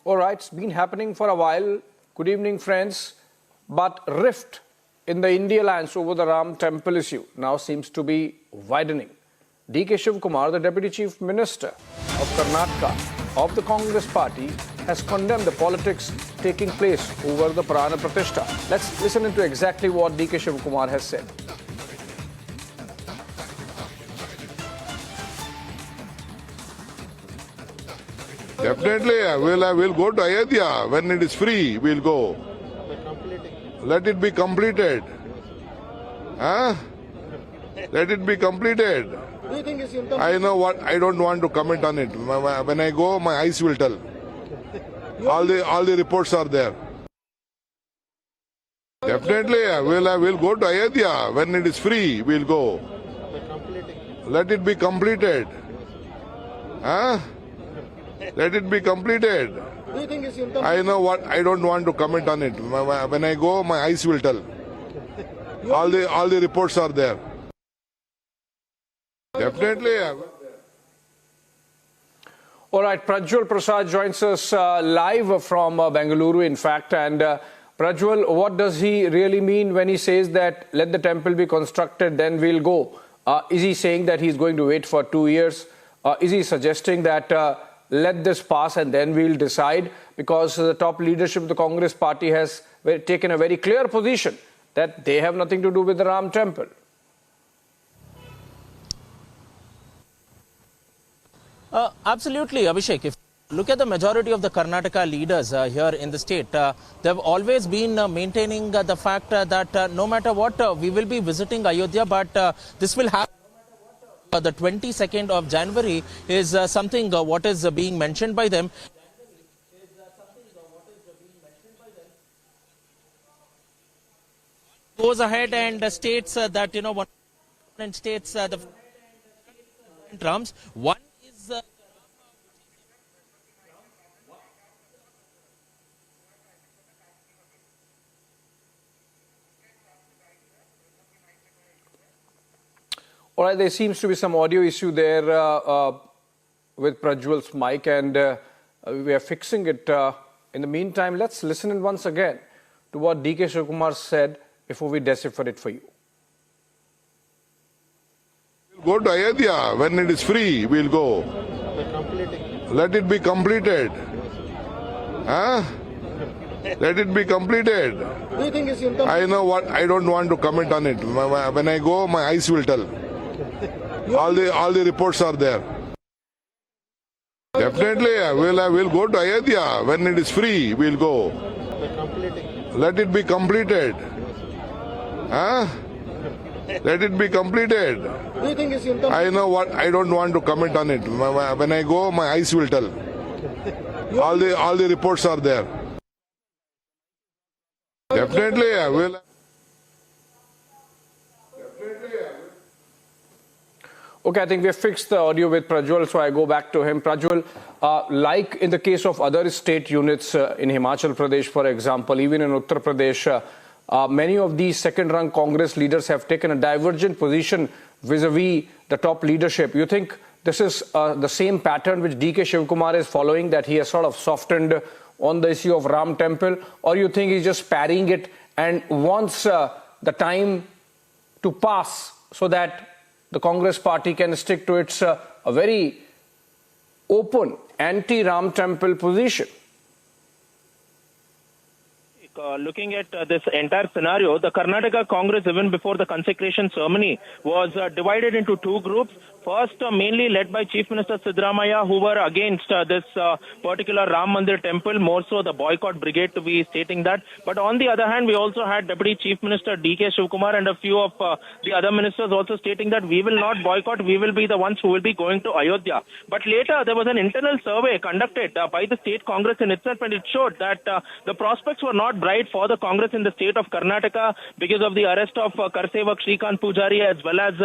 All right, it's been happening for a while. Good evening, friends. But rift in the India lands over the Ram temple issue now seems to be widening. D.K. Shivakumar, the Deputy Chief Minister of Karnataka of the Congress Party, has condemned the politics taking place over the Prana Pratishtha. Let's listen into exactly what D.K. Shivakumar has said. Definitely, we'll go to Ayodhya when it is free. We'll go. Let it be completed. Huh? Let it be completed. Do you think it's I know what. I don't want to comment on it. When I go, my eyes will tell. All the reports are there. Definitely, we'll go to Ayodhya when it is free. We'll go. Let it be completed. Huh? Let it be completed. Do you think it's I know what. I don't want to comment on it. When I go, my eyes will tell. All the reports are there. Definitely. All right, Prajwal Prasad joins us live from Bengaluru, in fact. And Prajwal, what does he really mean when he says that let the temple be constructed, then we'll go? Is he saying that he's going to wait for 2 years? Is he suggesting that let this pass and then we'll decide? Because the top leadership of the Congress party has taken a very clear position that they have nothing to do with the Ram temple. Absolutely, Abhishek. If you look at the majority of the Karnataka leaders here in the state, they've always been maintaining the fact that no matter what, we will be visiting Ayodhya, but this will happen. The 22nd of January is something what is being mentioned by them. Goes ahead and states that, one states the drums. One is All right, there seems to be some audio issue there with Prajwal's mic, and we are fixing it. In the meantime, let's listen in once again to what D.K. Shivakumar said before we decipher it for you. We'll go to Ayodhya when it is free. We'll go. Let it be completed. Huh? Let it be completed. Do you think it's I know what. I don't want to comment on it. When I go, my eyes will tell. All the reports are there. Definitely, we'll go to Ayodhya when it is free. We'll go. Let it be completed. Huh? Let it be completed. Do you think it's I know what. I don't want to comment on it. When I go, my eyes will tell. All the reports are there. Definitely, we'll. Okay, I think we have fixed the audio with Prajwal, so I go back to him. Prajwal, like in the case of other state units in Himachal Pradesh, for example, even in Uttar Pradesh, many of these second-rung Congress leaders have taken a divergent position vis-a-vis the top leadership. You think this is the same pattern which D.K. Shivakumar is following, that he has sort of softened on the issue of Ram temple, or you think he's just parrying it and wants the time to pass so that the Congress party can stick to its a very open anti-Ram temple position? Looking at this entire scenario, the Karnataka Congress, even before the consecration ceremony, was divided into two groups. First, mainly led by Chief Minister Siddaramaiah, who were against this particular Ram Mandir temple, more so the boycott brigade to be stating that. But on the other hand, we also had Deputy Chief Minister D.K. Shivakumar and a few of the other ministers also stating that we will not boycott, we will be the ones who will be going to Ayodhya. But later, there was an internal survey conducted by the state Congress in itself, and it showed that the prospects were not bright for the Congress in the state of Karnataka because of the arrest of Karsevak Shrikant Pujari, as well as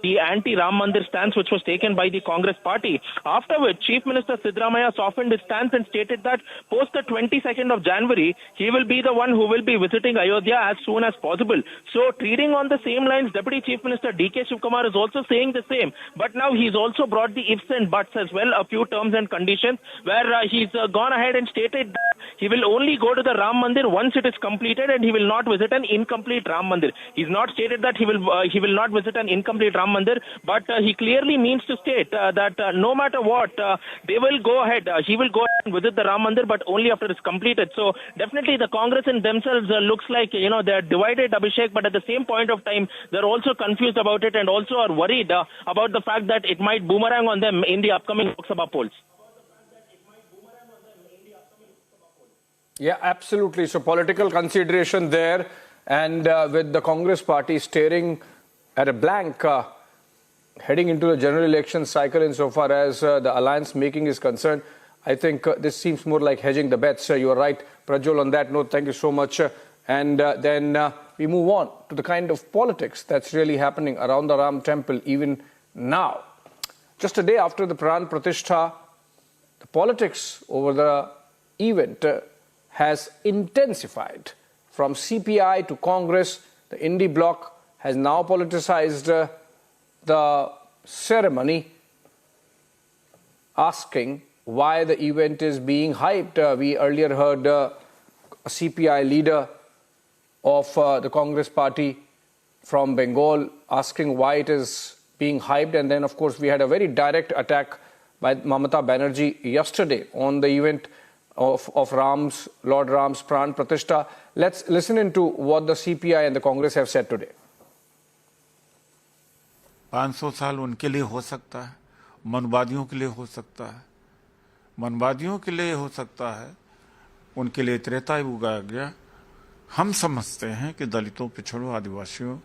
the anti-Ram Mandir stance which was taken by the Congress party. After which, Chief Minister Siddaramaiah softened his stance and stated that post the 22nd of January, he will be the one who will be visiting Ayodhya as soon as possible. So, treating on the same lines, Deputy Chief Minister D.K. Shivakumar is also saying the same. But now he's also brought the ifs and buts as well, a few terms and conditions, where he's gone ahead and stated that he will only go to the Ram Mandir once it is completed, and he will not visit an incomplete Ram Mandir. He's not stated that he will not visit an incomplete Ram Mandir, but he clearly means to state that no matter what, they will go ahead. He will go ahead and visit the Ram Mandir, but only after it's completed. So definitely the Congress in themselves looks like, they're divided, Abhishek, but at the same point of time, they're also confused about it and also are worried about the fact that it might boomerang on them in the upcoming Lok Sabha polls. Yeah, absolutely. So political consideration there, and with the Congress party staring at a blank heading into the general election cycle insofar as the alliance making is concerned, I think this seems more like hedging the bets. You are right, Prajwal, on that note. Thank you so much. And then we move on to the kind of politics that's really happening around the Ram temple even now. Just a day after the Pran Pratishtha, the politics over the event has intensified. From CPI to Congress, the Indie bloc has now politicized the ceremony, asking why the event is being hyped. We earlier heard a CPI leader of the Congress party from Bengal asking why it is being hyped, and then of course we had a very direct attack by Mamata Banerjee yesterday on the event of Lord Ram's Pran Pratishtha. Let's listen into what the CPI and the Congress have said today. 500 साल उनके लिए हो सकता है, मनवादियों के लिए हो सकता है, मनवादियों के लिए हो सकता है, उनके लिए त्रेता युग आ गया। हम समझते हैं कि दलितों, पिछड़ों, आदिवासियों,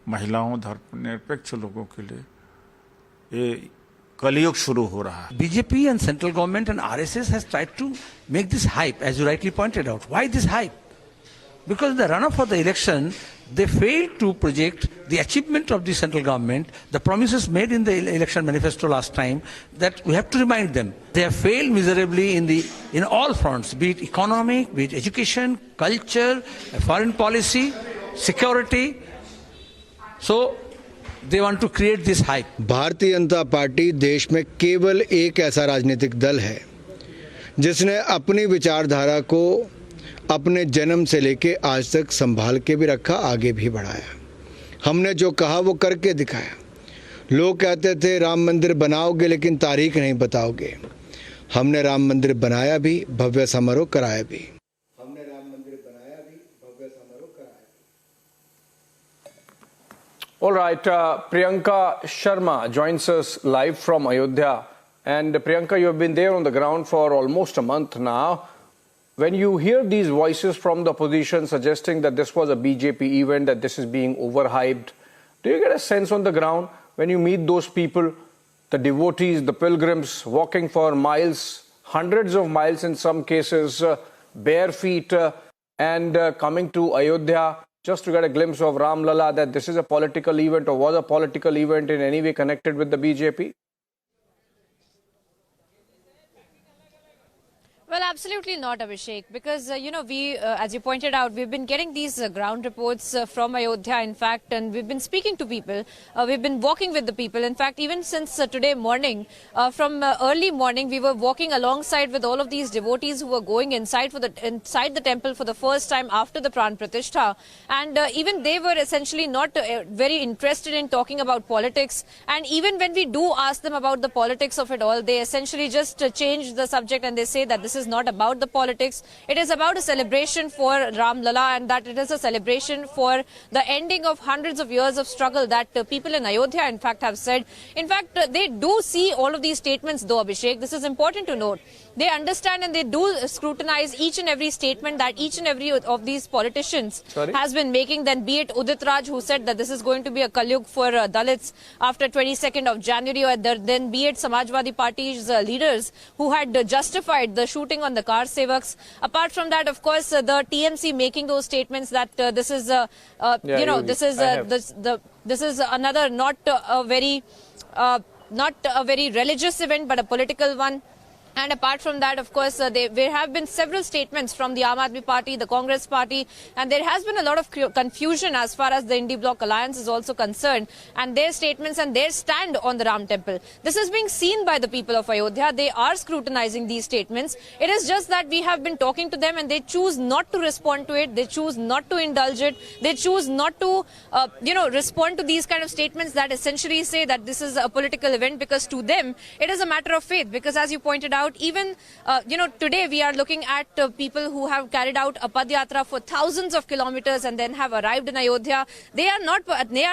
महिलाओं, धर्मनिरपेक्ष लोगों के लिए ये कलयुग शुरू हो रहा है। BJP and central government and RSS has tried to make this hype, as you rightly pointed out. Why this hype? Because in the run-up for the election, they failed to project the achievement of the central government, the promises made in the election manifesto last time, that we have to remind them. They have failed miserably in all fronts, be it economic, be it education, culture, foreign policy, security. So they want to create this hype. Bharatiya Janata party देश में केवल एक ऐसा राजनीतिक दल है जिसने अपनी विचारधारा को अपने जन्म से लेके आज तक संभाल के भी रखा, आगे भी बढ़ाया। हमने जो कहा वो करके दिखाया। लोग कहते थे राम मंदिर बनाओगे लेकिन तारीख नहीं बताओगे। हमने राम मंदिर बनाया भी, भव्य समारोह कराया भी। All right, Priyanka Sharma joins us live from Ayodhya. And Priyanka, you have been there on the ground for almost a month now. When you hear these voices from the opposition suggesting that this was a BJP event, that this is being overhyped, do you get a sense on the ground when you meet those people, the devotees, the pilgrims, walking for miles, hundreds of miles in some cases, bare feet, and coming to Ayodhya just to get a glimpse of Ram Lala, that this is a political event or was a political event in any way connected with the BJP? Well, absolutely not, Abhishek, because, we, as you pointed out, we've been getting these ground reports from Ayodhya, in fact, and we've been speaking to people. We've been walking with the people. In fact, even since today morning, from early morning, we were walking alongside with all of these devotees who were going inside the temple for the first time after the Pran Pratishtha. And even they were essentially not very interested in talking about politics. And even when we do ask them about the politics of it all, they essentially just change the subject and they say that this is not about the politics. It is about a celebration for Ram Lala, and that it is a celebration for the ending of hundreds of years of struggle that people in Ayodhya, in fact, have said. In fact, they do see all of these statements, though, Abhishek. This is important to note they understand and they do scrutinize each and every statement that each and every of these politicians has been making, then be it Udit Raj, who said that this is going to be a Kalyug for Dalits after 22nd of January, or then be it Samajwadi Party's leaders who had justified the shooting on the car sevaks. Apart from that, of course, the TMC making those statements that this is, this is another not a very religious event, but a political one. And apart from that, of course, there have been several statements from the Aam Aadmi Party, the Congress Party, and there has been a lot of confusion as far as the Indie Bloc Alliance is also concerned, and their statements and their stand on the Ram Temple. This is being seen by the people of Ayodhya. They are scrutinizing these statements. It is just that we have been talking to them and they choose not to respond to it. They choose not to indulge it. They choose not to, respond to these kind of statements that essentially say that this is a political event, because to them, it is a matter of faith. Because as you pointed out, even, today we are looking at people who have carried out a Padyatra for thousands of kilometers and then have arrived in Ayodhya. They are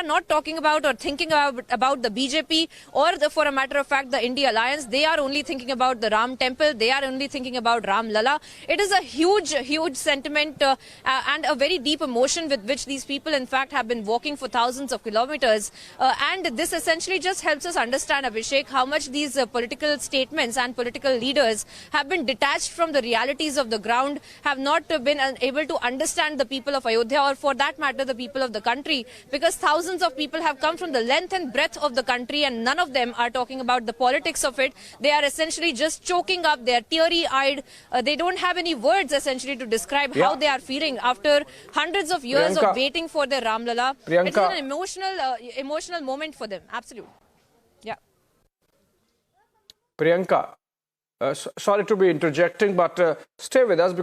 not talking about or thinking about the BJP or for a matter of fact, the India Alliance. They are only thinking about the Ram Temple. They are only thinking about Ram Lala. It is a huge sentiment and a very deep emotion with which these people, in fact, have been walking for thousands of kilometers. And this essentially just helps us understand, Abhishek, how much these political statements and political leaders have been detached from the realities of the ground, have not been able to understand the people of Ayodhya, or for that matter the people of the country, because thousands of people have come from the length and breadth of the country and none of them are talking about the politics of it. They are essentially just choking up, they are teary-eyed, they don't have any words essentially to describe how they are feeling after hundreds of years of waiting for their Ram Lala. It's an emotional moment for them, absolutely. Yeah. Priyanka, sorry to be interjecting, but stay with us because